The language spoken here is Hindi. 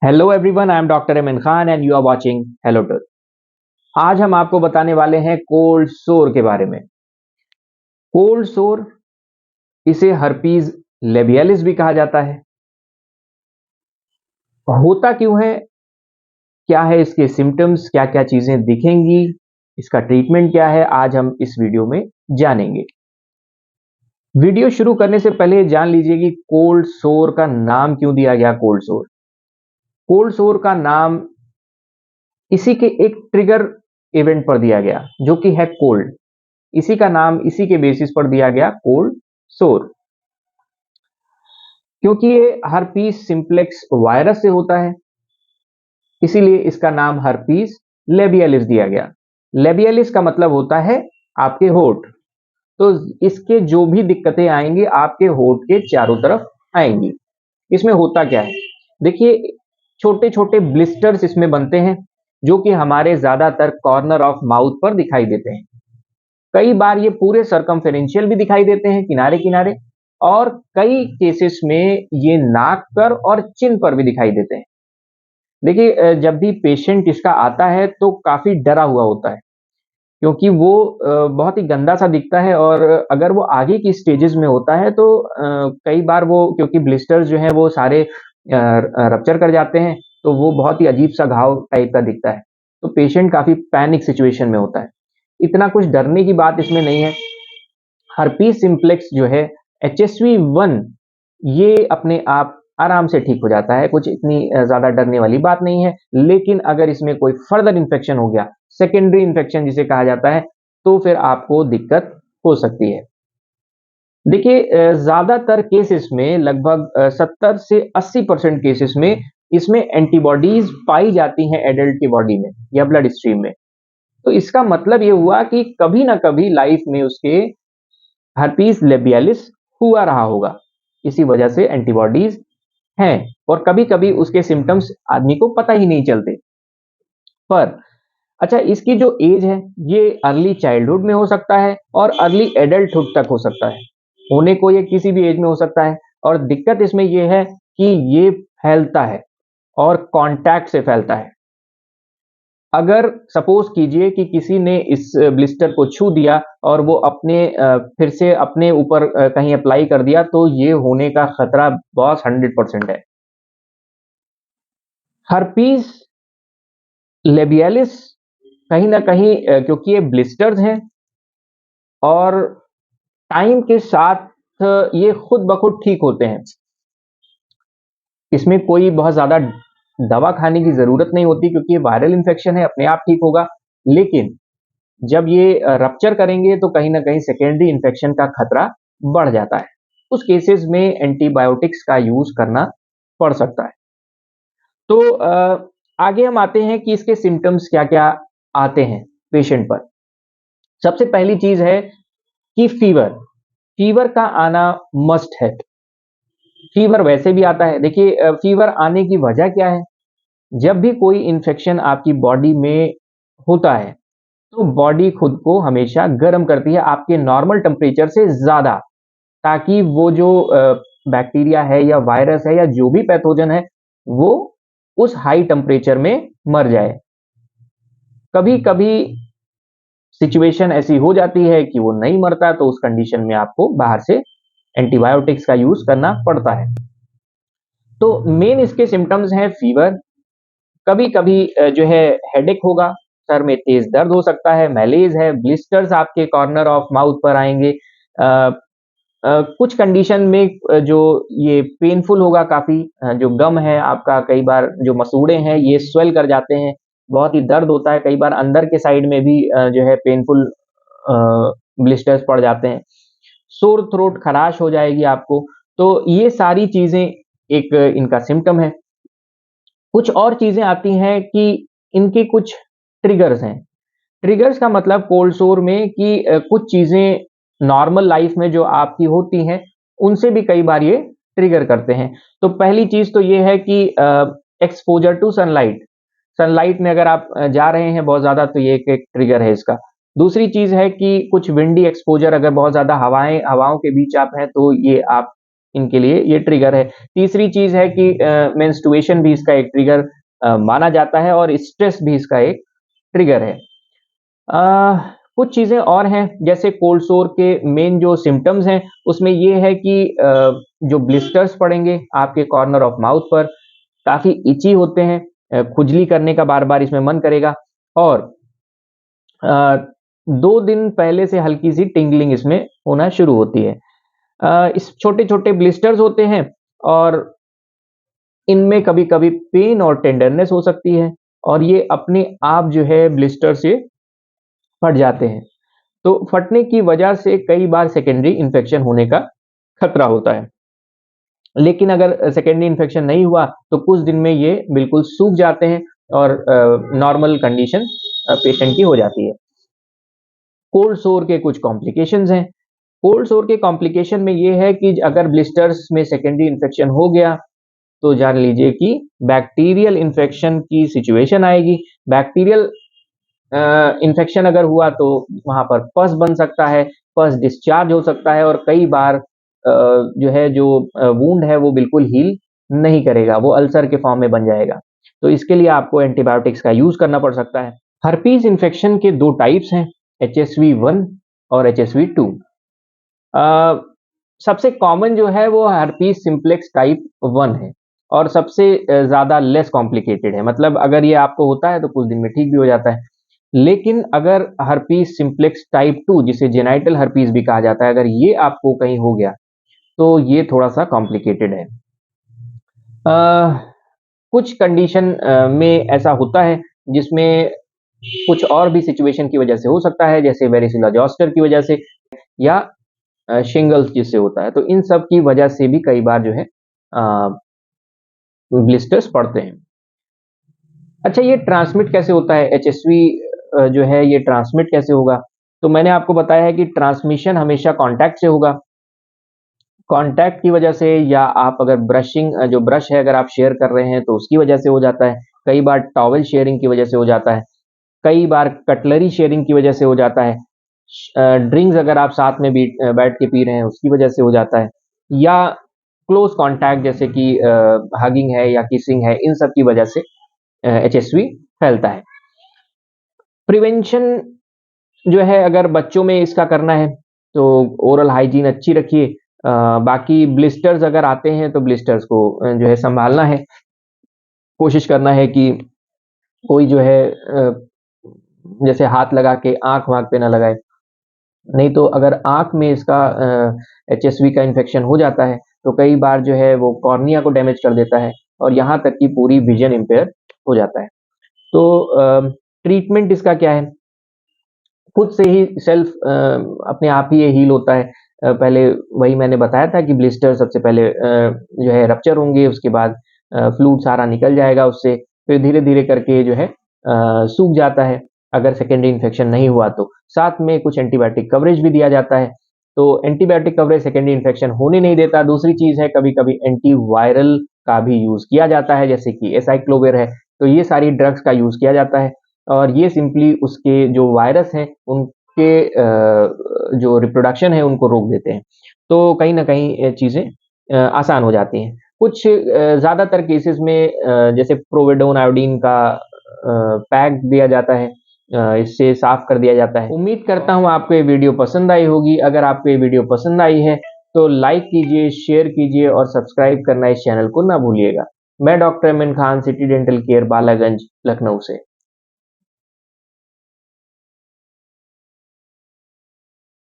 Hello everyone, I am doctor Aman Khan and you are watching hello tooth. आज हम आपको बताने वाले हैं कोल्ड सोर के बारे में। कोल्ड सोर, इसे हर्पीज लेबियलिस भी कहा जाता है। होता क्यों है, क्या है इसके सिम्टम्स, क्या क्या चीजें दिखेंगी, इसका ट्रीटमेंट क्या है, आज हम इस वीडियो में जानेंगे। वीडियो शुरू करने से पहले जान लीजिए कि कोल्ड सोर का नाम क्यों दिया गया। कोल्ड सोर, कोल्ड सोर का नाम इसी के एक ट्रिगर इवेंट पर दिया गया जो कि है कोल्ड। इसी का नाम इसी के बेसिस पर दिया गया कोल्ड सोर, क्योंकि ये हर्पीस सिंप्लेक्स वायरस से होता है, इसीलिए इसका नाम हर्पीस लेबियलिस दिया गया। लेबियलिस का मतलब होता है आपके होठ। तो इसके जो भी दिक्कतें आएंगी आपके होठ के चारों तरफ आएंगी। इसमें होता क्या है, देखिए, छोटे छोटे ब्लिस्टर्स इसमें बनते हैं जो कि हमारे ज्यादातर कॉर्नर ऑफ माउथ पर दिखाई देते हैं। कई बार ये पूरे सरकमफेरेंशियल भी दिखाई देते हैं, किनारे किनारे, और कई केसेस में ये नाक पर और चिन पर भी दिखाई देते हैं। देखिए, जब भी पेशेंट इसका आता है तो काफी डरा हुआ होता है, क्योंकि वो बहुत ही गंदा सा दिखता है, और अगर वो आगे की स्टेजेस में होता है तो कई बार वो, क्योंकि ब्लिस्टर्स जो है वो सारे रप्चर कर जाते हैं, तो वो बहुत ही अजीब सा घाव टाइप का दिखता है। तो पेशेंट काफी पैनिक सिचुएशन में होता है। इतना कुछ डरने की बात इसमें नहीं है। हर्पीस सिंप्लेक्स जो है HSV1, ये अपने आप आराम से ठीक हो जाता है, कुछ इतनी ज्यादा डरने वाली बात नहीं है। लेकिन अगर इसमें कोई फर्दर इन्फेक्शन हो गया, सेकेंडरी इन्फेक्शन जिसे कहा जाता है, तो फिर आपको दिक्कत हो सकती है। देखिए, ज्यादातर केसेस में, लगभग 70 से 80% केसेस में इसमें एंटीबॉडीज पाई जाती हैं एडल्ट की बॉडी में या ब्लड स्ट्रीम में। तो इसका मतलब ये हुआ कि कभी ना कभी लाइफ में उसके हर्पीस लेबियलिस हुआ रहा होगा, इसी वजह से एंटीबॉडीज हैं। और कभी कभी उसके सिम्टम्स आदमी को पता ही नहीं चलते। पर अच्छा, इसकी जो एज है ये अर्ली चाइल्डहुड में हो सकता है और अर्ली एडल्टहुड तक हो सकता है। होने को ये किसी भी एज में हो सकता है। और दिक्कत इसमें ये है कि ये फैलता है और कांटेक्ट से फैलता है। अगर सपोज कीजिए कि किसी ने इस ब्लिस्टर को छू दिया और वो अपने फिर से अपने ऊपर कहीं अप्लाई कर दिया, तो ये होने का खतरा बॉस 100% है। हर्पीस लेबियलिस कहीं ना कहीं, क्योंकि ये ब्लिस्टर्स हैं और टाइम के साथ ये खुद ब खुद ठीक होते हैं, इसमें कोई बहुत ज्यादा दवा खाने की जरूरत नहीं होती, क्योंकि ये वायरल इन्फेक्शन है, अपने आप ठीक होगा। लेकिन जब ये रप्चर करेंगे तो कहीं ना कहीं सेकेंडरी इन्फेक्शन का खतरा बढ़ जाता है। उस केसेस में एंटीबायोटिक्स का यूज करना पड़ सकता है। तो आगे हम आते हैं कि इसके सिम्टम्स क्या क्या आते हैं पेशेंट पर। सबसे पहली चीज है कि फीवर। फीवर का आना मस्ट है। फीवर वैसे भी आता है। देखिए, फीवर आने की वजह क्या है, जब भी कोई इन्फेक्शन आपकी बॉडी में होता है तो बॉडी खुद को हमेशा गर्म करती है आपके नॉर्मल टेम्परेचर से ज्यादा, ताकि वो जो बैक्टीरिया है या वायरस है या जो भी पैथोजन है वो उस हाई टेम्परेचर में मर जाए। कभी कभी सिचुएशन ऐसी हो जाती है कि वो नहीं मरता, तो उस कंडीशन में आपको बाहर से एंटीबायोटिक्स का यूज करना पड़ता है। तो मेन इसके सिम्टम्स हैं फीवर, कभी कभी जो है हेडेक होगा, सर में तेज दर्द हो सकता है, मैलेज है, ब्लिस्टर्स आपके कॉर्नर ऑफ माउथ पर आएंगे। कुछ कंडीशन में जो ये पेनफुल होगा काफी, जो गम है आपका, कई बार जो मसूड़े हैं ये स्वेल कर जाते हैं, बहुत ही दर्द होता है, कई बार अंदर के साइड में भी जो है पेनफुल ब्लिस्टर्स पड़ जाते हैं। सोर थ्रोट, खराश हो जाएगी आपको। तो ये सारी चीजें एक इनका सिम्टम है। कुछ और चीजें आती हैं कि इनके कुछ ट्रिगर्स हैं। ट्रिगर्स का मतलब कोल्ड सोर में कि कुछ चीजें नॉर्मल लाइफ में जो आपकी होती हैं उनसे भी कई बार ये ट्रिगर करते हैं। तो पहली चीज तो ये है कि एक्सपोजर टू सनलाइट। सनलाइट में अगर आप जा रहे हैं बहुत ज्यादा, तो ये एक ट्रिगर है इसका। दूसरी चीज है कि कुछ विंडी एक्सपोजर, अगर बहुत ज्यादा हवाओं के बीच आप हैं तो ये आप इनके लिए ये ट्रिगर है। तीसरी चीज है कि मेंस्ट्रुएशन भी इसका एक ट्रिगर माना जाता है और स्ट्रेस भी इसका एक ट्रिगर है। कुछ चीजें और हैं, जैसे कोल्ड सोर के मेन जो सिम्टम्स हैं उसमें ये है कि जो ब्लिस्टर्स पड़ेंगे आपके कॉर्नर ऑफ माउथ पर, काफी इची होते हैं, खुजली करने का बार बार इसमें मन करेगा, और 2 दिन पहले से हल्की सी टिंगलिंग इसमें होना शुरू होती है। इस छोटे छोटे ब्लिस्टर्स होते हैं और इनमें कभी कभी पेन और टेंडरनेस हो सकती है, और ये अपने आप जो है ब्लिस्टर से फट जाते हैं। तो फटने की वजह से कई बार सेकेंडरी इन्फेक्शन होने का खतरा होता है, लेकिन अगर सेकेंडरी इन्फेक्शन नहीं हुआ तो कुछ दिन में ये बिल्कुल सूख जाते हैं और नॉर्मल कंडीशन पेशेंट की हो जाती है। कोल्ड सोर के कुछ कॉम्प्लिकेशंस हैं। कोल्ड सोर के कॉम्प्लिकेशन में ये है कि अगर ब्लिस्टर्स में सेकेंडरी इन्फेक्शन हो गया तो जान लीजिए कि बैक्टीरियल इन्फेक्शन की सिचुएशन आएगी। बैक्टीरियल इन्फेक्शन अगर हुआ तो वहां पर पस बन सकता है, पस डिस्चार्ज हो सकता है, और कई बार जो वूंड है वो बिल्कुल हील नहीं करेगा, वो अल्सर के फॉर्म में बन जाएगा। तो इसके लिए आपको एंटीबायोटिक्स का यूज करना पड़ सकता है। हर्पीज इन्फेक्शन के 2 टाइप्स हैं, HSV1 और HSV2। सबसे कॉमन जो है वो हर्पीज सिम्प्लेक्स टाइप 1 है और सबसे ज्यादा लेस कॉम्प्लिकेटेड है। मतलब अगर ये आपको होता है तो कुछ दिन में ठीक भी हो जाता है। लेकिन अगर हर्पीज सिम्प्लेक्स टाइप 2, जिसे जेनाइटल हर्पीज भी कहा जाता है, अगर ये आपको कहीं हो गया तो ये थोड़ा सा कॉम्प्लिकेटेड है। कुछ कंडीशन में ऐसा होता है जिसमें कुछ और भी सिचुएशन की वजह से हो सकता है, जैसे वेरिसिला जोस्टर की वजह से या शिंगल्स जिससे होता है, तो इन सब की वजह से भी कई बार जो है ब्लिस्टर्स पड़ते हैं। अच्छा, ये ट्रांसमिट कैसे होता है? एचएसवी जो है ये ट्रांसमिट कैसे होगा? तो मैंने आपको बताया है कि ट्रांसमिशन हमेशा कांटेक्ट से होगा। कांटेक्ट की वजह से, या आप अगर जो ब्रश है अगर आप शेयर कर रहे हैं तो उसकी वजह से हो जाता है। कई बार टॉवल शेयरिंग की वजह से हो जाता है। कई बार कटलरी शेयरिंग की वजह से हो जाता है। ड्रिंक्स अगर आप साथ में बैठ के पी रहे हैं उसकी वजह से हो जाता है, या क्लोज कांटेक्ट जैसे कि हगिंग है या किसिंग है, इन सब की वजह से एचएसवी फैलता है। प्रिवेंशन जो है अगर बच्चों में इसका करना है तो ओरल हाइजीन अच्छी रखिए। बाकी ब्लिस्टर्स अगर आते हैं तो ब्लिस्टर्स को जो है संभालना है, कोशिश करना है कि कोई जो है जैसे हाथ लगा के आंख वाँख पे ना लगाए। नहीं तो अगर आंख में इसका एचएसवी का इन्फेक्शन हो जाता है तो कई बार जो है वो कॉर्निया को डैमेज कर देता है और यहाँ तक कि पूरी विजन इम्पेयर हो जाता है। तो ट्रीटमेंट इसका क्या है? खुद से ही सेल्फ अपने आप ही ये हील होता है। पहले वही मैंने बताया था कि ब्लिस्टर सबसे पहले जो है रप्चर होंगे, उसके बाद फ्लूइड सारा निकल जाएगा उससे, फिर धीरे धीरे करके जो है सूख जाता है अगर सेकेंडरी इन्फेक्शन नहीं हुआ तो। साथ में कुछ एंटीबायोटिक कवरेज भी दिया जाता है, तो एंटीबायोटिक कवरेज सेकेंडरी इन्फेक्शन होने नहीं देता। दूसरी चीज है कभी कभी एंटीवायरल का भी यूज किया जाता है, जैसे कि एसाइक्लोविर है, तो ये सारी ड्रग्स का यूज किया जाता है और ये सिंपली उसके जो वायरस हैं उनके जो रिप्रोडक्शन है उनको रोक देते हैं। तो कहीं ना कहीं चीजें आसान हो जाती हैं। कुछ ज्यादातर केसेस में जैसे प्रोवेडोन आयोडीन का पैक दिया जाता है, इससे साफ कर दिया जाता है। उम्मीद करता हूँ आपको ये वीडियो पसंद आई होगी। अगर आपको ये वीडियो पसंद आई है तो लाइक कीजिए, शेयर कीजिए और सब्सक्राइब करना इस चैनल को ना भूलिएगा। मैं doctor Amin Khan, city dental care, Balaganj, Lucknow से।